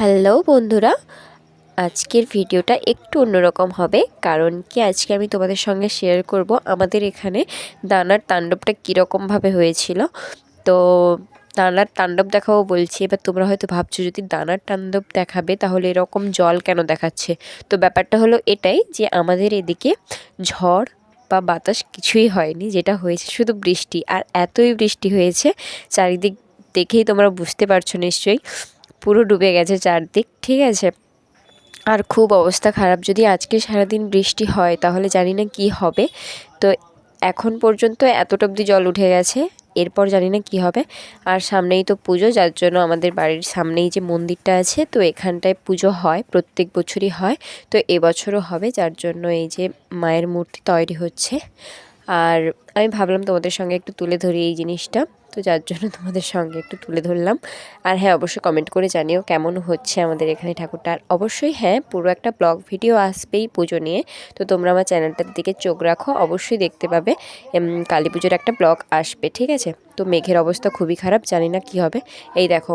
Hello বন্ধুরা, আজকের ভিডিওটা একটু অন্যরকম হবে। কারণ কি, আজকে আমি তোমাদের সঙ্গে শেয়ার করব আমাদের এখানে দানার তাণ্ডবটা কীরকমভাবে হয়েছিল। তো দানার তাণ্ডব দেখাবো বলছি। এবার তোমরা হয়তো ভাবছো, যদি দানার তাণ্ডব দেখাবে তাহলে এরকম জল কেন দেখাচ্ছে। তো ব্যাপারটা হলো এটাই যে আমাদের এদিকে ঝড় বা বাতাস কিছুই হয়নি, যেটা হয়েছে শুধু বৃষ্টি। আর এতই বৃষ্টি হয়েছে, চারিদিক দেখেই তোমরা বুঝতে পারছো নিশ্চয়ই, পুরো ডুবে গেছে চারদিক, ঠিক আছে। আর খুব অবস্থা খারাপ। যদি আজকে সারাদিন বৃষ্টি হয় তাহলে জানি না কি হবে। তো এখন পর্যন্ত এতটা অবধি জল উঠে গেছে, এরপর জানি না কি হবে। আর সামনেই তো পুজো, যার জন্য আমাদের বাড়ির সামনেই যে মন্দিরটা আছে, তো এখানটায় পুজো হয়, প্রত্যেক বছরই হয়। তো এবছরও হবে, যার জন্য এই যে মায়ের মূর্তি তৈরি হচ্ছে। আর আমি ভাবলাম তোমাদের সঙ্গে একটু তুলে ধরি এই জিনিসটা, তো যার জন্য তোমাদের সঙ্গে একটু তুলে ধরলাম। আর হ্যাঁ, অবশ্যই কমেন্ট করে জানিও কেমন হচ্ছে আমাদের এখানে ঠাকুরটা। আর অবশ্যই হ্যাঁ, পুরো একটা ব্লগ ভিডিও আসবেই পুজো নিয়ে। তো তোমরা আমার চ্যানেলটার দিকে চোখ রাখো, অবশ্যই দেখতে পাবে কালী পুজোর একটা ব্লগ আসবে, ঠিক আছে। তো মেঘের অবস্থা খুবই খারাপ, জানি না কি হবে। এই দেখো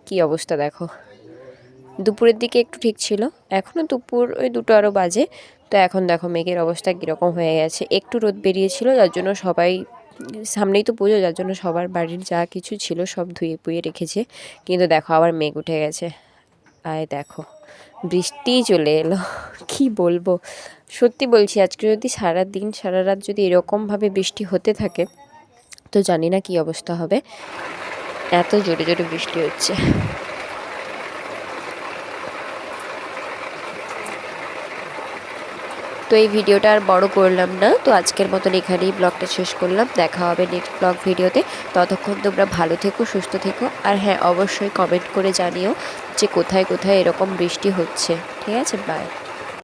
কি অবস্থা, দেখো। দুপুরের দিকে একটু ঠিক ছিল, এখনও দুপুর ওই 2টো আরও বাজে। তো এখন দেখো মেঘের অবস্থা কীরকম হয়ে গেছে। একটু রোদ বেরিয়েছিল, যার জন্য সবাই, সামনেই তো পুজো, যার জন্য সবার বাড়ির যা কিছু ছিল সব ধুয়ে পুয়ে রেখেছে। কিন্তু দেখো আবার মেঘ উঠে গেছে। আর দেখো বৃষ্টিই চলে এলো। কি বলবো, সত্যি বলছি, আজকে যদি সারা দিন সারা রাত যদি এরকমভাবে বৃষ্টি হতে থাকে, তো জানি না কি অবস্থা হবে। এত জোরে জোরে বৃষ্টি হচ্ছে। তো এই ভিডিওটা আর বড় করলাম না, তো আজকের মতন এখানেই ব্লগটা শেষ করলাম। দেখা হবে নেক্সট ব্লগ ভিডিওতে। ততক্ষণ তোমরা ভালো থেকো, সুস্থ থেকো। আর হ্যাঁ, অবশ্যই কমেন্ট করে জানিও যে কোথায় কোথায় এরকম বৃষ্টি হচ্ছে, ঠিক আছে। বাই।